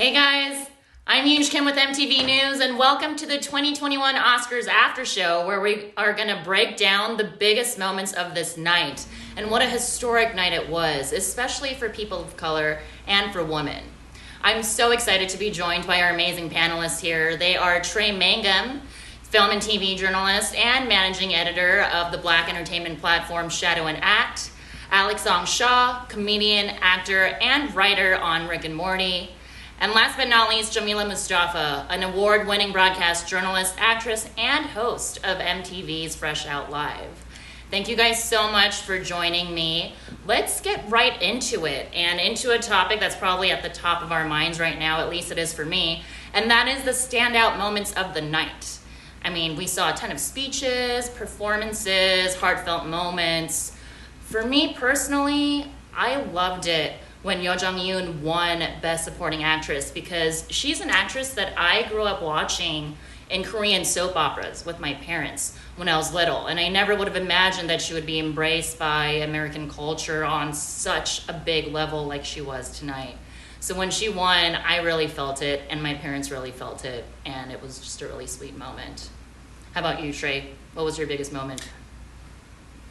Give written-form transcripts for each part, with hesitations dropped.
Hey guys, I'm Yoonj Kim with MTV News, and welcome to the 2021 Oscars After Show, where we are going to break down the biggest moments of this night. And what a historic night it was, especially for people of color and for women. I'm so excited to be joined by our amazing panelists here. They are Trey Mangum, film and TV journalist and managing editor of the Black entertainment platform Shadow and Act; Alex Song-Xia, comedian, actor, and writer on Rick and Morty; and last but not least, Jamila Mustafa, an award-winning broadcast journalist, actress, and host of MTV's Fresh Out Live. Thank you guys so much for joining me. Let's get right into it, and into a topic that's probably at the top of our minds right now, at least it is for me, and that is the standout moments of the night. I mean, we saw a ton of speeches, performances, heartfelt moments. For me personally, I loved it when Yo Jung-yoon won Best Supporting Actress, because she's an actress that I grew up watching in Korean soap operas with my parents when I was little, and I never would have imagined that she would be embraced by American culture on such a big level like she was tonight. So when she won, I really felt it, and my parents really felt it, and it was just a really sweet moment. How about you, Trey? What was your biggest moment?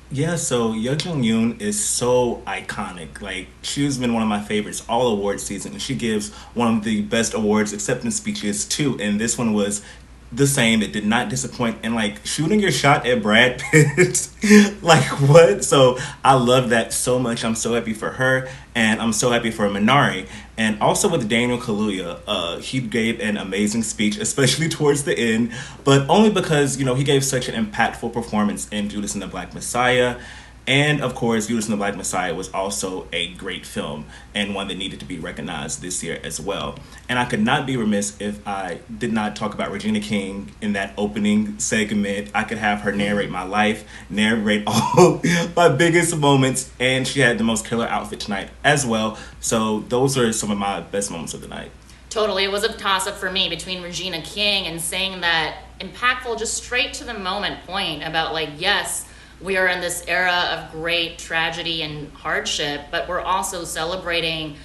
Yeah, so Yo Jung-yoon is so iconic. Like, she's been one of my favorites all award season, and she gives one of the best awards acceptance speeches too, and this one was the same. It did not disappoint, and like shooting your shot at Brad Pitt, like what? So I love that so much. I'm so happy for her, and I'm so happy for Minari, and also with Daniel Kaluuya. He gave an amazing speech, especially towards the end, but only because he gave such an impactful performance in Judas and the Black Messiah. And of course, Judas and the Black Messiah was also a great film and one that needed to be recognized this year as well. And I could not be remiss if I did not talk about Regina King in that opening segment. I could have her narrate my life, narrate all my biggest moments, and she had the most killer outfit tonight as well. So those are some of my best moments of the night. Totally, it was a toss-up for me between Regina King and saying that impactful, just straight to the moment point about like, yes, we are in this era of great tragedy and hardship, but we're also celebrating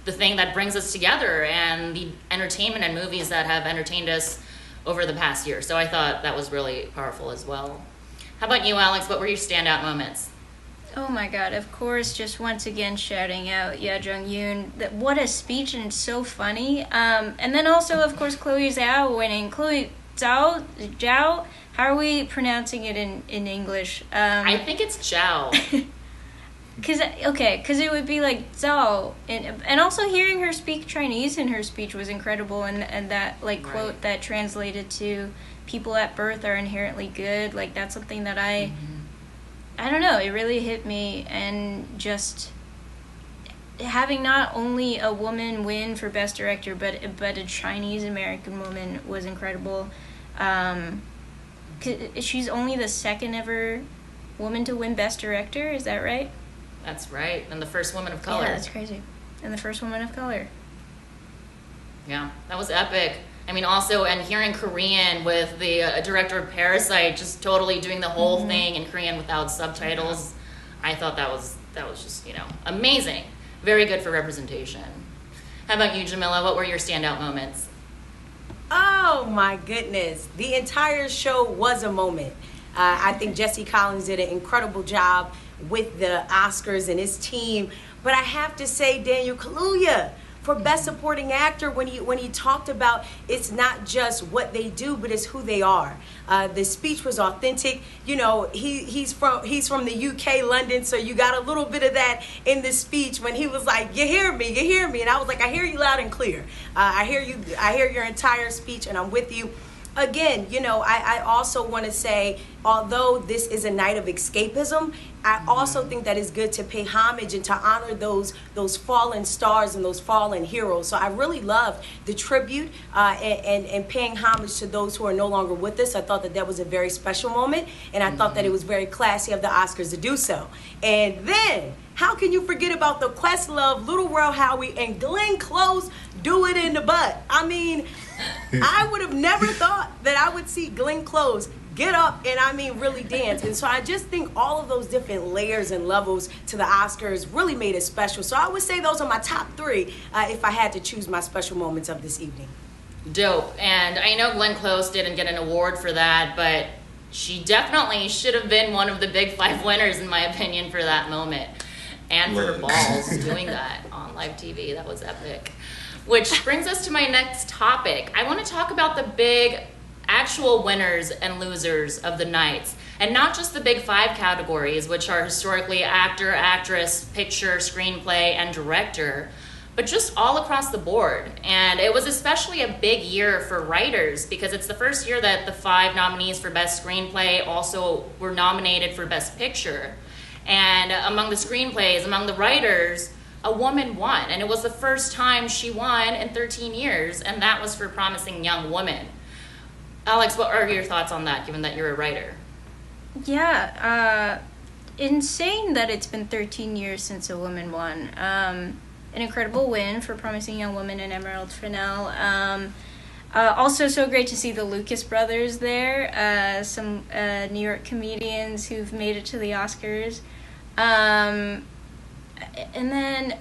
the thing that brings us together and the entertainment and movies that have entertained us over the past year. So I thought that was really powerful as well. How about you, Alex? What were your standout moments? Oh my god, of course, just once again shouting out Yo Jung-yoon. What a speech, and it's so funny. And then also, of course, Chloe Zhao winning. Chloe Zhao? How are we pronouncing it in English? I think it's Zhao. Because it would be like Zhao. And also hearing her speak Chinese in her speech was incredible, and that like Right. quote that translated to people at birth are inherently good. Like, that's something that I don't know, it really hit me, and just having not only a woman win for Best Director, but a Chinese American woman was incredible. She's only the second ever woman to win Best Director, is that right? That's right, and the first woman of color. Yeah, that's crazy. And the first woman of color. Yeah, that was epic. I mean, also, and hearing Korean with the director of Parasite just totally doing the whole thing in Korean without subtitles, I thought that was just, amazing. Very good for representation. How about you, Jamila? What were your standout moments? Oh my goodness. The entire show was a moment. I think Jesse Collins did an incredible job with the Oscars and his team. But I have to say, Daniel Kaluuya for Best Supporting Actor, when he talked about it's not just what they do, but it's who they are. The speech was authentic. He's from the UK, London, so you got a little bit of that in the speech when he was like, you hear me, and I was like, I hear you loud and clear. I hear your entire speech, and I'm with you. Again, I also want to say, although this is a night of escapism, I also think that it's good to pay homage and to honor those fallen stars and those fallen heroes. So I really loved the tribute and paying homage to those who are no longer with us. I thought that was a very special moment, and I thought that it was very classy of the Oscars to do so. And then, how can you forget about the Questlove, Little World Howie, and Glenn Close do it in the butt? I mean, I would have never thought that I would see Glenn Close get up and I mean really dance. And so I just think all of those different layers and levels to the Oscars really made it special. So I would say those are my top three if I had to choose my special moments of this evening. Dope. And I know Glenn Close didn't get an award for that, but she definitely should have been one of the big five winners, in my opinion, for that moment. And for her balls doing that on live TV. That was epic. Which brings us to my next topic. I want to talk about the big actual winners and losers of the nights. And not just the big five categories, which are historically actor, actress, picture, screenplay, and director, but just all across the board. And it was especially a big year for writers because it's the first year that the 5 nominees for Best Screenplay also were nominated for Best Picture. And among the screenplays, among the writers, a woman won. And it was the first time she won in 13 years, and that was for Promising Young Woman. Alex, what are your thoughts on that, given that you're a writer? Yeah, insane that it's been 13 years since a woman won. An incredible win for Promising Young Woman and Emerald Fennell. Also, so great to see the Lucas brothers there. Some New York comedians who've made it to the Oscars. And then,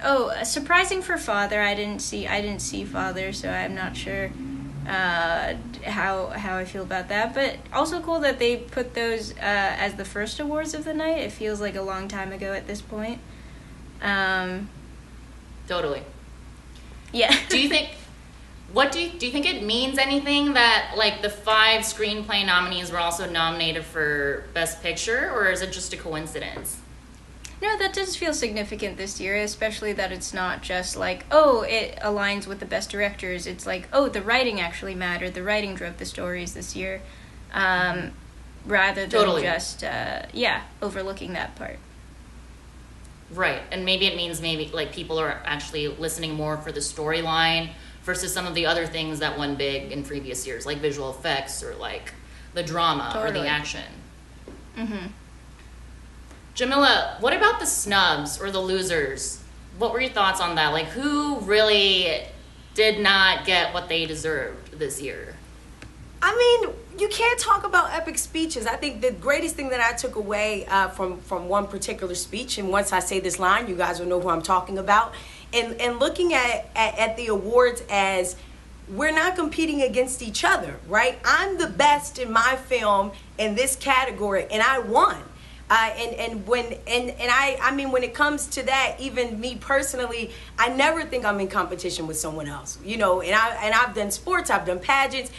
surprising for Father. I didn't see Father, so I'm not sure how I feel about that. But also cool that they put those as the first awards of the night. It feels like a long time ago at this point. Totally. Yeah. Do you think it means anything that like the 5 screenplay nominees were also nominated for Best Picture, or is it just a coincidence? No, that does feel significant this year, especially that it's not just like, oh, it aligns with the best directors. It's like, oh, the writing actually mattered. The writing drove the stories this year, rather than just overlooking that part. Right, and maybe it means like people are actually listening more for the storyline versus some of the other things that won big in previous years, like visual effects or like the drama or the action. Mm-hmm. Jamila, what about the snubs or the losers? What were your thoughts on that? Like, who really did not get what they deserved this year? I mean, you can't talk about epic speeches. I think the greatest thing that I took away from one particular speech, and once I say this line, you guys will know who I'm talking about, and looking at the awards as we're not competing against each other, right? I'm the best in my film in this category, and I won. When it comes to that, even me personally, I never think I'm in competition with someone else, you know. And I've done sports, I've done pageants.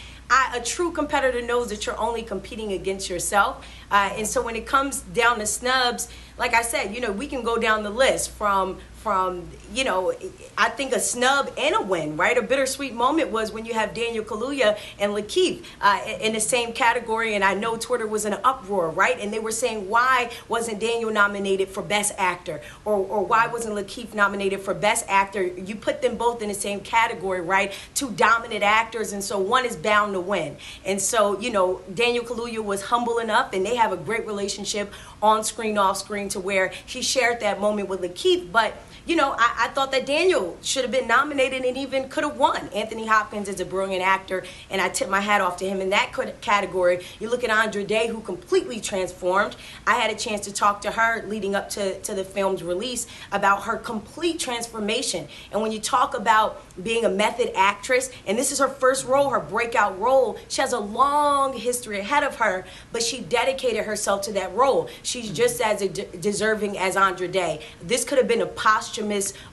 A true competitor knows that you're only competing against yourself. And so when it comes down to snubs, like I said, you know, we can go down the list from you know, I think a snub and a win, right? A bittersweet moment was when you have Daniel Kaluuya and Lakeith in the same category, and I know Twitter was in an uproar, right? And they were saying, why wasn't Daniel nominated for Best Actor? Or why wasn't Lakeith nominated for Best Actor? You put them both in the same category, right? 2 dominant actors, and so one is bound to win. And so, you know, Daniel Kaluuya was humble enough, and they have a great relationship on screen, off screen, to where he shared that moment with Lakeith, but you know, I thought that Daniel should have been nominated and even could have won. Anthony Hopkins is a brilliant actor, and I tip my hat off to him in that category. You look at Andra Day, who completely transformed. I had a chance to talk to her leading up to the film's release about her complete transformation. And when you talk about being a method actress, and this is her first role, her breakout role, she has a long history ahead of her, but she dedicated herself to that role. She's just as deserving as Andra Day. This could have been a posthumous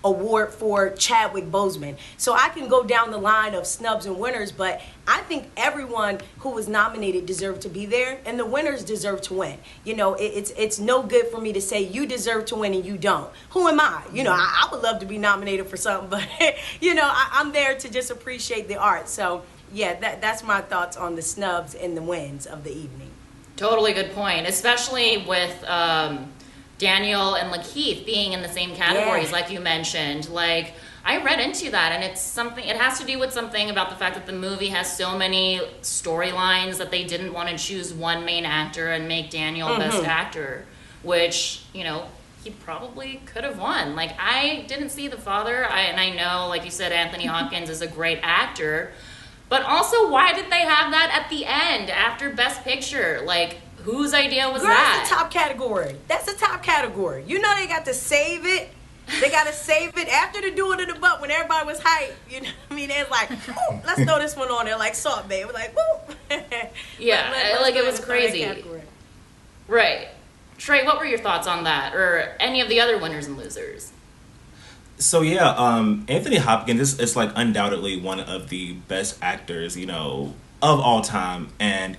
award for Chadwick Boseman. So I can go down the line of snubs and winners, but I think everyone who was nominated deserved to be there, and the winners deserve to win. You know, it's no good for me to say you deserve to win and you don't. Who am I? You know, I would love to be nominated for something, but you know, I'm there to just appreciate the art. So yeah, that's my thoughts on the snubs and the wins of the evening. Totally good point, especially with Daniel and Lakeith being in the same categories, like you mentioned. Like, I read into that, and it's something, it has to do with something about the fact that the movie has so many storylines that they didn't want to choose one main actor and make Daniel Best Actor, which, you know, he probably could have won. Like, I didn't see The Father, and I know, like you said, Anthony Hopkins is a great actor, But also, why did they have that at the end after Best Picture? Like, whose idea was that? That's the top category. That's the top category. You know they got to save it. They got to save it after they do it in the butt when everybody was hyped. You know what I mean? They're like, oh, let's throw this one on there like Salt Bae. It was like, woo. Yeah, like it was crazy. Right. Trey, what were your thoughts on that? Or any of the other winners and losers? So yeah, Anthony Hopkins is like undoubtedly one of the best actors, you know, of all time, and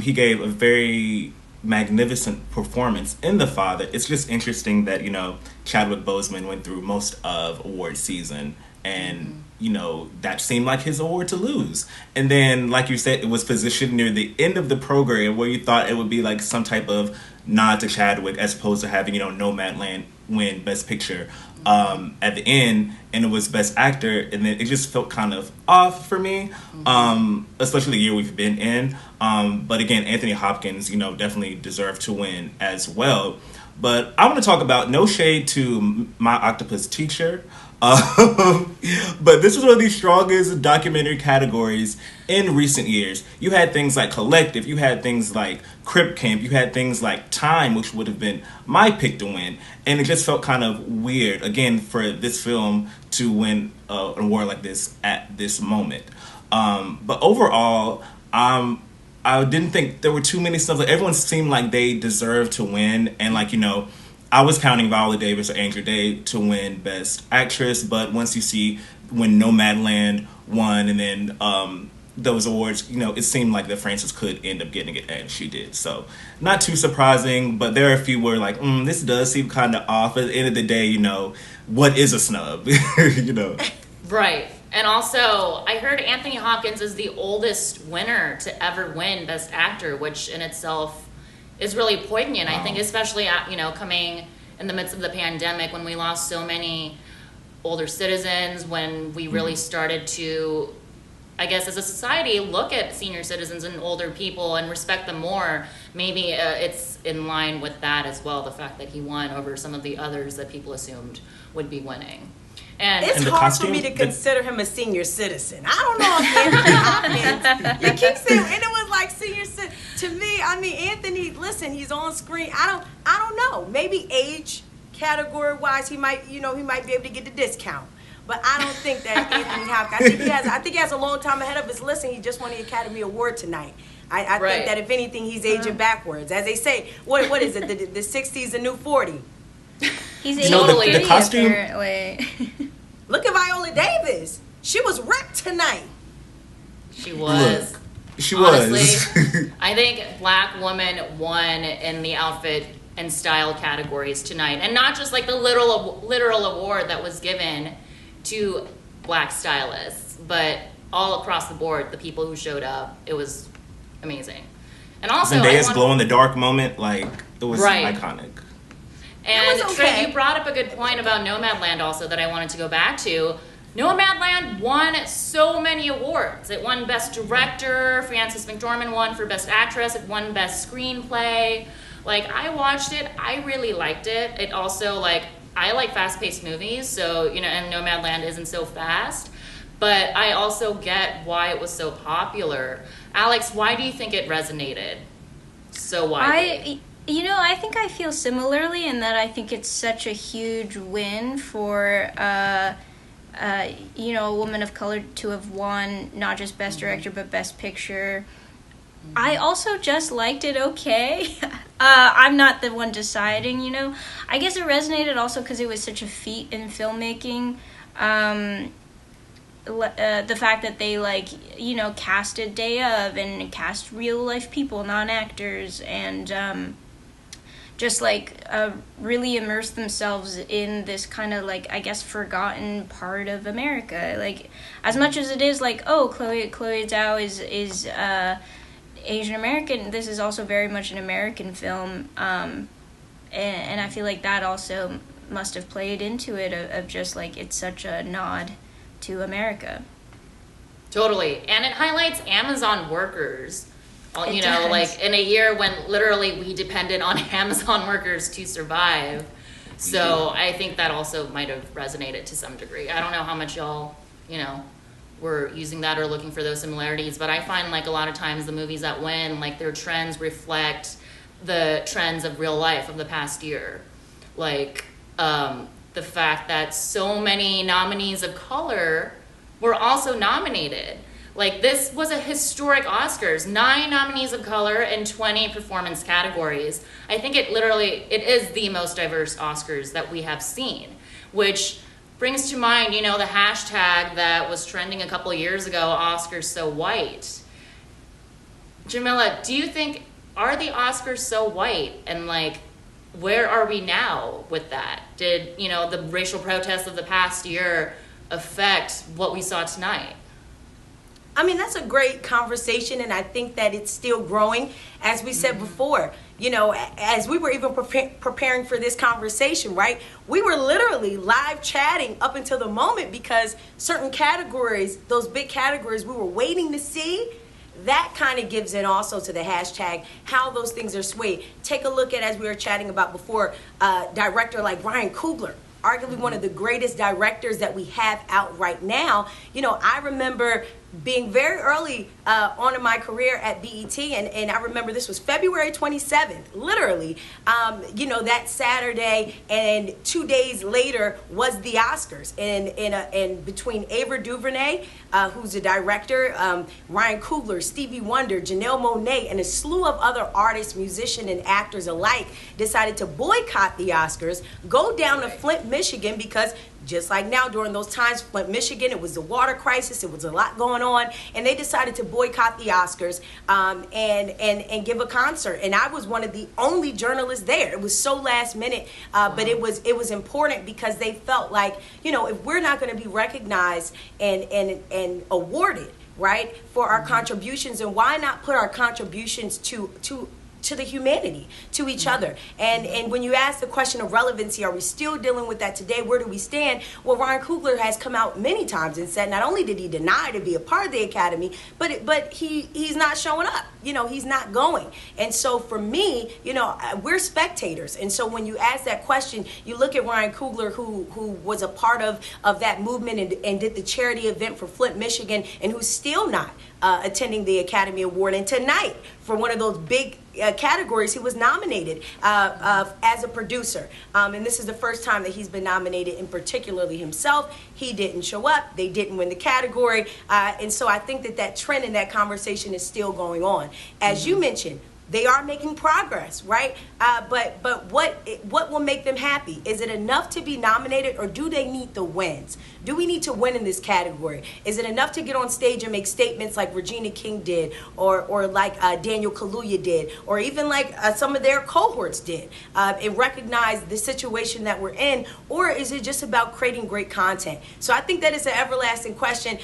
he gave a very magnificent performance in The Father. It's just interesting that, you know, Chadwick Boseman went through most of award season, and you know, that seemed like his award to lose. And then, like you said, it was positioned near the end of the program where you thought it would be like some type of nod to Chadwick, as opposed to having, you know, Nomadland win Best Picture at the end, and it was Best Actor, and then it just felt kind of off for me, especially the year we've been in. But again, Anthony Hopkins, you know, definitely deserved to win as well. But I want to talk about, no shade to My Octopus Teacher, but this was one of the strongest documentary categories in recent years. You had things like Collective, you had things like Crip Camp, you had things like Time, which would have been my pick to win, and it just felt kind of weird, again, for this film to win an award like this at this moment. But overall, I didn't think there were too many stuff. Like, everyone seemed like they deserved to win, and like, you know, I was counting Viola Davis or Andra Day to win Best Actress, but once you see when Nomadland won, and then those awards, you know, it seemed like that Frances could end up getting it, and she did. So not too surprising, but there are a few where like, this does seem kind of off. At the end of the day, you know, what is a snub? You know, right. And also, I heard Anthony Hopkins is the oldest winner to ever win Best Actor, which in itself is really poignant. Wow. I think, especially, you know, coming in the midst of the pandemic, when we lost so many older citizens, when we really started to, I guess, as a society, look at senior citizens and older people and respect them more. Maybe it's in line with that as well, the fact that he won over some of the others that people assumed would be winning. And it's hard for me to consider him a senior citizen. I don't know if Anthony Hopkins, you keep saying, and it was like senior citizen. To me, I mean, Anthony, listen, he's on screen. I don't know. Maybe age category wise, he might be able to get the discount. But I don't think that Anthony Hopkins, I think he has a long time ahead of us. Listen, he just won the Academy Award tonight. I right. think that if anything, he's aging backwards. As they say, what is it? The 60s, the new 40. He's aging totally. The costume. Apparently. Look at Viola Davis. She was wrecked tonight. She was. Look, she Honestly, was. I think Black woman won in the outfit and style categories tonight. And not just like the literal award that was given to Black stylists, but all across the board, the people who showed up, it was amazing. And also, Zendaya's glow-in-the-dark moment, like, it was iconic. And Trey, you brought up a good point about Nomadland also that I wanted to go back to. Nomadland won so many awards. It won Best Director, Frances McDormand won for Best Actress, it won Best Screenplay. Like, I watched it, I really liked it. It also, like, I like fast-paced movies, so, you know, and Nomadland isn't so fast. But I also get why it was so popular. Alex, why do you think it resonated so widely? I think I feel similarly in that I think it's such a huge win for, a woman of color to have won not just Best Director but Best Picture. I also just liked it okay. I'm not the one deciding, you know. I guess it resonated also because it was such a feat in filmmaking. The fact that they, casted day of and cast real-life people, non-actors, and really immerse themselves in this kind of, forgotten part of America. Like, as much as it is Chloe Zhao is Asian American, this is also very much an American film, and I feel like that also must have played into it of just it's such a nod to America. Totally. And it highlights Amazon workers. In a year when literally we depended on Amazon workers to survive. So I think that also might have resonated to some degree. I don't know how much y'all, were using that or looking for those similarities. But I find like a lot of times the movies that win, like their trends reflect the trends of real life of the past year. Like the fact that so many nominees of color were also nominated. Like, this was a historic Oscars. 9 nominees of color in 20 performance categories. I think it is the most diverse Oscars that we have seen, which brings to mind, the hashtag that was trending a couple years ago, Oscars so white. Jamila, do you think, are the Oscars so white? And like, where are we now with that? Did, the racial protests of the past year affect what we saw tonight? I mean, that's a great conversation, and I think that it's still growing. As we said before, as we were even preparing for this conversation, right? We were literally live chatting up until the moment because certain categories, those big categories we were waiting to see, that kind of gives in also to the hashtag, how those things are swayed. Take a look at, as we were chatting about before, director like Ryan Coogler, arguably one of the greatest directors that we have out right now. I remember being very early on in my career at BET, and I remember this was February 27th, literally, that Saturday, and 2 days later was the Oscars, and between Ava DuVernay, who's a director, Ryan Coogler, Stevie Wonder, Janelle Monáe, and a slew of other artists, musicians, and actors alike decided to boycott the Oscars, go down to Flint, Michigan, because just like now during those times, Flint, Michigan, it was the water crisis, it was a lot going on, and they decided to boycott the Oscars and give a concert. And I was one of the only journalists there. It was so last minute, but it was important because they felt like, if we're not going to be recognized and awarded, right, for our contributions, and why not put our contributions to the humanity, to each other. And when you ask the question of relevancy, are we still dealing with that today? Where do we stand? Well, Ryan Coogler has come out many times and said not only did he deny to be a part of the Academy, but he's not showing up. He's not going. And so for me, we're spectators. And so when you ask that question, you look at Ryan Coogler, who was a part of that movement and did the charity event for Flint, Michigan, and who's still not attending the Academy Award. And tonight, for one of those big categories, he was nominated as a producer. And this is the first time that he's been nominated, and particularly himself. He didn't show up. They didn't win the category. And so I think that trend and that conversation is still going on. As you mentioned, they are making progress, right? But what will make them happy? Is it enough to be nominated, or do they need the wins? Do we need to win in this category? Is it enough to get on stage and make statements like Regina King did, or like Daniel Kaluuya did, or even like some of their cohorts did, and recognize the situation that we're in? Or is it just about creating great content? So I think that is an everlasting question.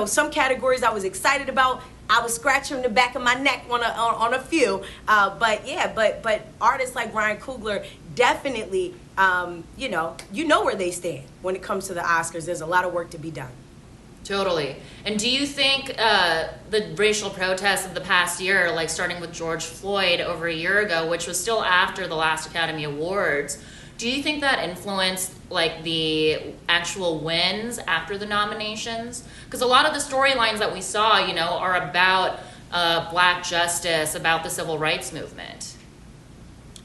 Some categories I was excited about, I was scratching the back of my neck on a few, but artists like Ryan Coogler definitely, where they stand when it comes to the Oscars. There's a lot of work to be done. Totally. And do you think the racial protests of the past year, like starting with George Floyd over a year ago, which was still after the last Academy Awards, do you think that influenced like the actual wins after the nominations? Because a lot of the storylines that we saw, are about Black justice, about the civil rights movement.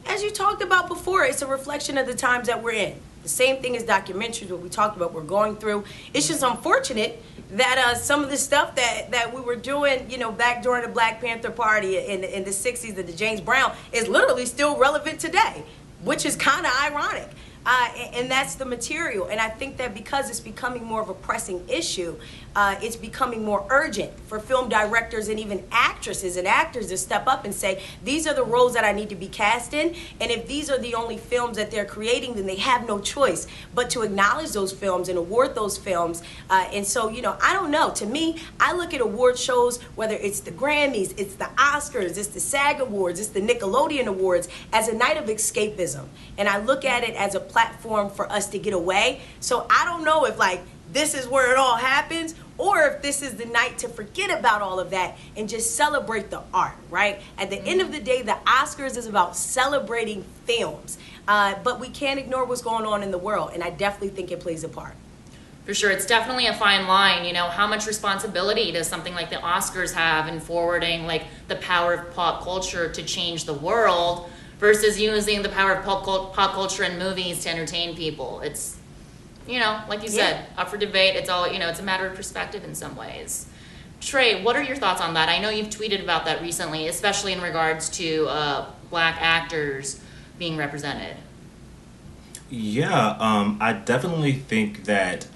As you talked about before, it's a reflection of the times that we're in. The same thing as documentaries, what we talked about, we're going through. It's just unfortunate that some of the stuff that we were doing, back during the Black Panther Party in the 60s, the James Brown, is literally still relevant today, which is kind of ironic. And that's the material. And I think that because it's becoming more of a pressing issue, it's becoming more urgent for film directors and even actresses and actors to step up and say, these are the roles that I need to be cast in. And if these are the only films that they're creating, then they have no choice but to acknowledge those films and award those films. And so, I don't know. To me, I look at award shows, whether it's the Grammys, it's the Oscars, it's the SAG Awards, it's the Nickelodeon Awards, as a night of escapism. And I look at it as a platform for us to get away. So I don't know if this is where it all happens, or if this is the night to forget about all of that and just celebrate the art, right? At the end of the day, the Oscars is about celebrating films, but we can't ignore what's going on in the world, and I definitely think it plays a part. For sure, it's definitely a fine line. You know, how much responsibility does something like the Oscars have in forwarding like the power of pop culture to change the world versus using the power of pop culture in movies to entertain people? It's, you know, like you said, up for debate. It's all, you know, it's a matter of perspective in some ways. Trey, what are your thoughts on that? I know you've tweeted about that recently, especially in regards to black actors being represented. Yeah, I definitely think that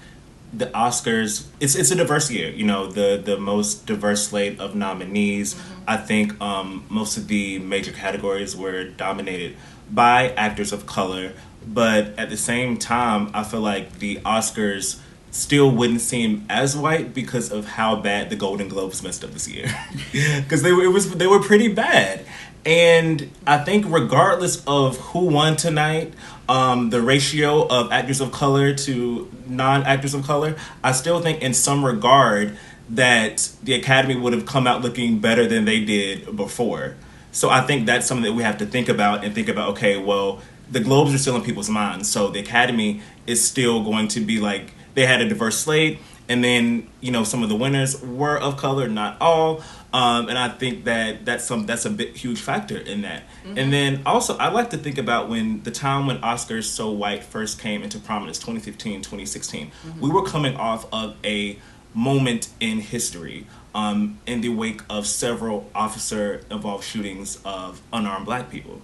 the Oscars, it's a diverse year. You know, the most diverse slate of nominees. I think most of the major categories were dominated by actors of color, but at the same time, I feel like the Oscars still wouldn't seem as white because of how bad the Golden Globes messed up this year. Because they were pretty bad. And I think regardless of who won tonight, the ratio of actors of color to non-actors of color, I still think in some regard that the Academy would have come out looking better than they did before. So I think that's something that we have to think about and think about, okay, well, the Globes are still in people's minds. So the Academy is still going to be like, they had a diverse slate, and then, you know, some of the winners were of color, not all. And I think that that's a big huge factor in that. And then also I like to think about when the time when Oscars So White first came into prominence, 2015, 2016. We were coming off of a moment in history in the wake of several officer-involved shootings of unarmed black people.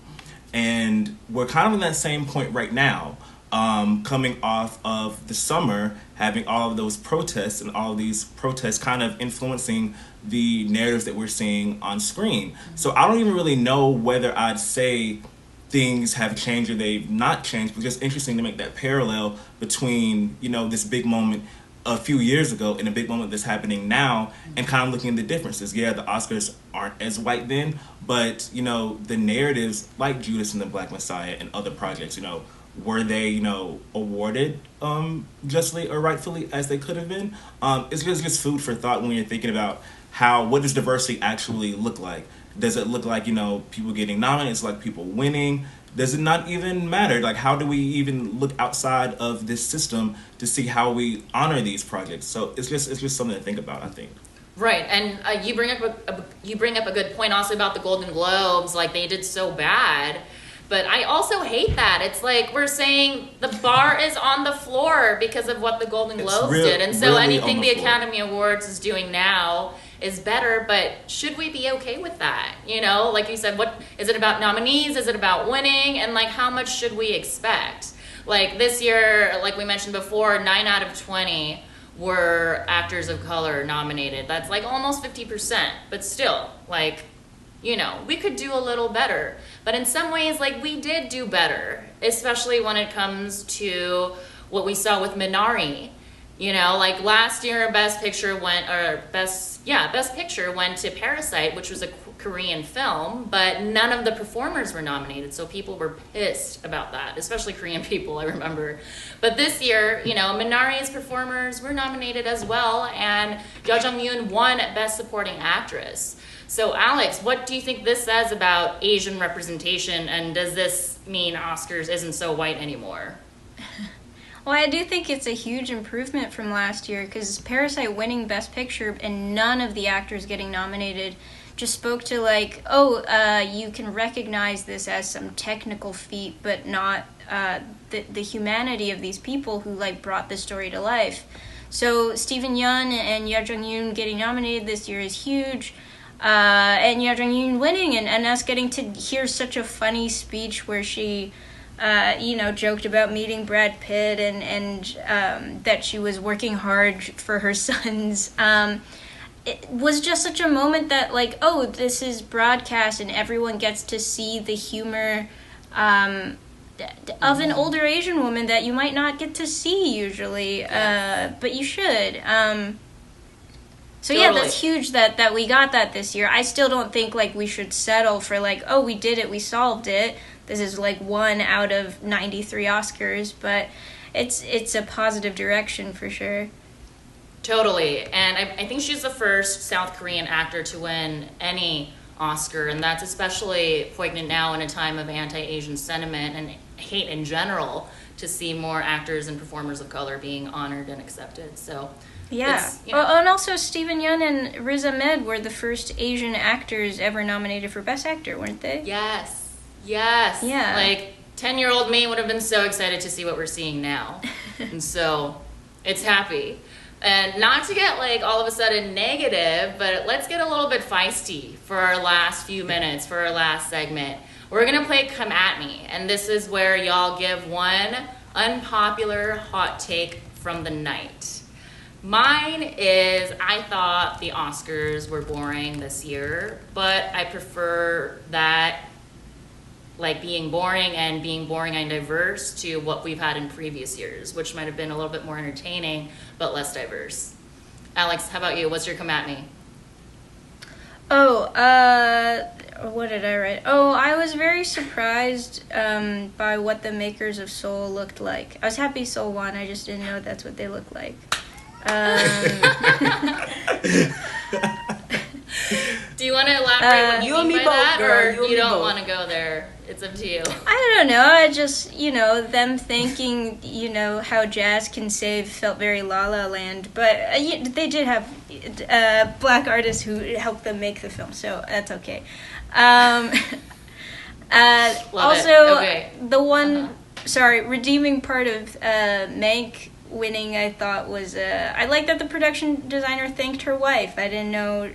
And we're kind of in that same point right now, coming off of the summer, having all of those protests and all of these protests kind of influencing the narratives that we're seeing on screen. So I don't even really know whether I'd say things have changed or they've not changed, but it's just interesting to make that parallel between, you know, this big moment a few years ago and a big moment that's happening now, and kind of looking at the differences. Yeah, the Oscars aren't as white then, but, you know, the narratives like Judas and the Black Messiah and other projects, you know, were they, you know, awarded justly or rightfully as they could have been? It's just food for thought when you're thinking about what does diversity actually look like? Does it look like, you know, people getting nominated? It's like people winning? Does it not even matter? Like, how do we even look outside of this system to see how we honor these projects? So it's just something to think about, I think. Right, and you bring up a good point also about the Golden Globes. Like, they did so bad. But I also hate that. It's like we're saying the bar is on the floor because of what the Golden Globes did. And so really anything the Academy Awards is doing now is better, but should we be okay with that? You know, like you said, what is it about nominees? Is it about winning? And like, how much should we expect? Like this year, like we mentioned before, 9 out of 20 were actors of color nominated. That's like almost 50%, but still, like, you know, we could do a little better. But in some ways, like, we did do better, especially when it comes to what we saw with Minari. You know, like last year, Best Picture went to Parasite, which was a Korean film, but none of the performers were nominated, so people were pissed about that, especially Korean people, I remember. But this year, you know, Minari's performers were nominated as well, and Yo Jung-yoon won Best Supporting Actress. So Alex, what do you think this says about Asian representation, and does this mean Oscars isn't so white anymore? Well, I do think it's a huge improvement from last year, because Parasite winning Best Picture and none of the actors getting nominated just spoke to like, you can recognize this as some technical feat, but not the humanity of these people who like brought the story to life. So Stephen Yeun and Yo Jung-yoon getting nominated this year is huge. And Yo Jung-yoon winning and us getting to hear such a funny speech where she joked about meeting Brad Pitt and that she was working hard for her sons. It was just such a moment that like, this is broadcast and everyone gets to see the humor of an older Asian woman that you might not get to see usually, but you should. So yeah, that's huge that we got that this year. I still don't think like we should settle for like, we did it, we solved it. This is like 1 out of 93 Oscars, but it's a positive direction for sure. Totally, and I think she's the first South Korean actor to win any Oscar, and that's especially poignant now in a time of anti-Asian sentiment and hate in general to see more actors and performers of color being honored and accepted. So Yeah. it's, you know, And also Stephen Yeun and Riz Ahmed were the first Asian actors ever nominated for Best Actor, weren't they? yes. Yeah. Like 10-year-old me would have been so excited to see what we're seeing now. And so it's happy. And not to get like all of a sudden negative, but let's get a little bit feisty for our last few minutes, for our last segment. We're gonna play Come At Me, and this is where y'all give one unpopular hot take from the night. Mine is, I thought the Oscars were boring this year, but I prefer that, like being boring and diverse, to what we've had in previous years, which might have been a little bit more entertaining, but less diverse. Alex, how about you? What's your Come At Me? Oh, what did I write? Oh, I was very surprised by what the makers of Soul looked like. I was happy Soul won, I just didn't know that's what they looked like. Do you want to elaborate what you You and mean me by both, that, girl. or You and you me don't both. want to go there? It's up to you. I don't know, I just, them thinking, how jazz can save felt very La La Land, but they did have black artists who helped them make the film, so that's okay. Also, Okay. the one, redeeming part of Mank winning, I thought was, I like that the production designer thanked her wife. I didn't know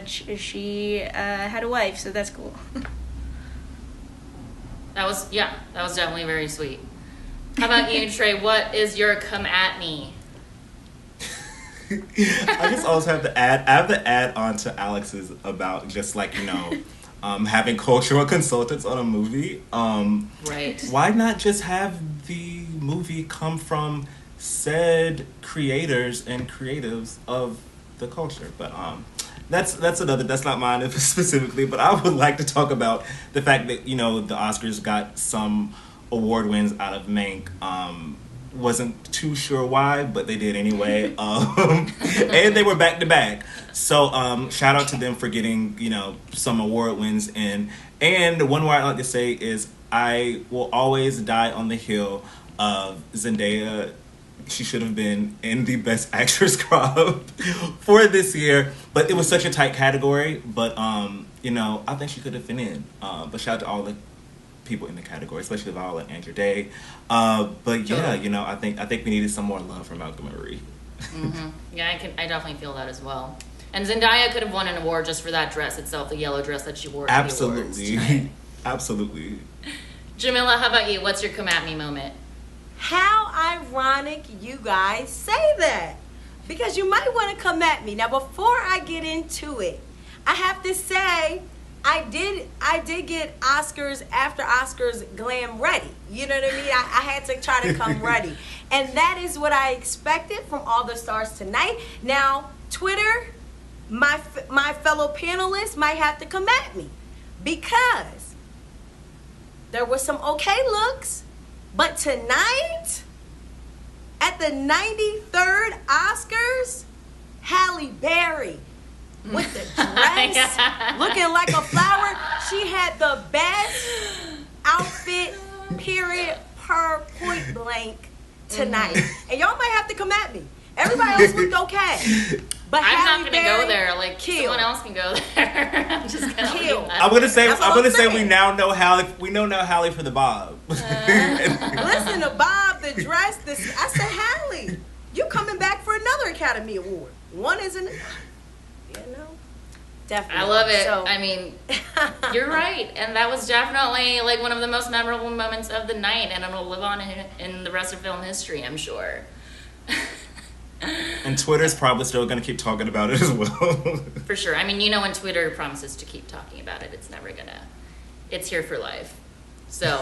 she had a wife, so that's cool. That was definitely very sweet. How about you, Trey? What is your Come At Me? I just also have to add. I have to add on to Alex's about just like having cultural consultants on a movie. Right. Why not just have the movie come from said creators and creatives of the culture? But that's not mine specifically. But I would like to talk about the fact that the Oscars got some award wins out of Mank. Wasn't too sure why, but they did anyway. And they were back to back. So shout out to them for getting some award wins in. And one more I'd like to say is I will always die on the hill of Zendaya. She should have been in the Best Actress crowd for this year, but it was such a tight category. But I think she could have been in. But shout out to all the people in the category, especially Viola and Andrew Day. But yeah, I think we needed some more love from Malcolm and Marie. Mm-hmm. Yeah, I definitely feel that as well. And Zendaya could have won an award just for that dress itself, the yellow dress that she wore. Absolutely, absolutely. Jamila, how about you? What's your Come At Me moment? How ironic you guys say that. Because you might want to come at me. Now, before I get into it, I have to say, I did get Oscars after Oscars glam ready. You know what I mean? I had to try to come ready. And that is what I expected from all the stars tonight. Now, Twitter, my fellow panelists might have to come at me. Because there were some okay looks. But tonight, at the 93rd Oscars, Halle Berry with the dress, Yeah. looking like a flower. She had the best outfit, period, per point blank tonight. And y'all might have to come at me. Everybody else looked okay. But I'm Halle not gonna Berry, go there. Like kill. someone else can go there. I'm just gonna Kill. leave that. I'm gonna say That's what I'm we saying. now know Halle. We know now Halle for the Bob. Listen to Bob, the dress. I said, Halle, you coming back for another Academy Award. One isn't, definitely. I love it. So, I mean, you're right, and that was definitely like one of the most memorable moments of the night, and it'll live on in the rest of film history, I'm sure. And Twitter's probably still gonna keep talking about it as well. For sure. I mean, when Twitter promises to keep talking about it, it's never gonna. It's here for life. So,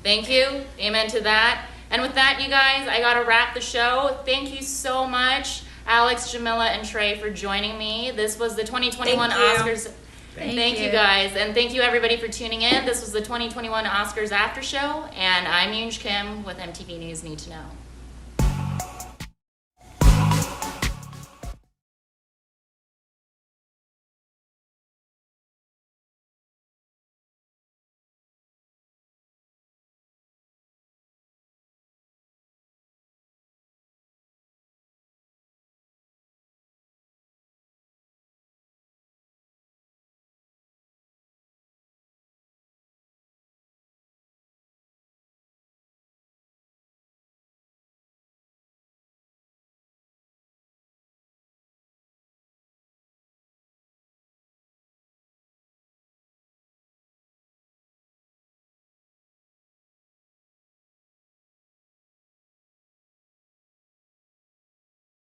thank you. Amen to that. And with that, you guys, I gotta wrap the show. Thank you so much, Alex, Jamila, and Trey, for joining me. This was the 2021 Thank you. Oscars. Thank you you. guys, and thank you everybody for tuning in. This was the 2021 Oscars After Show, and I'm Yoonj Kim with MTV News Need to Know.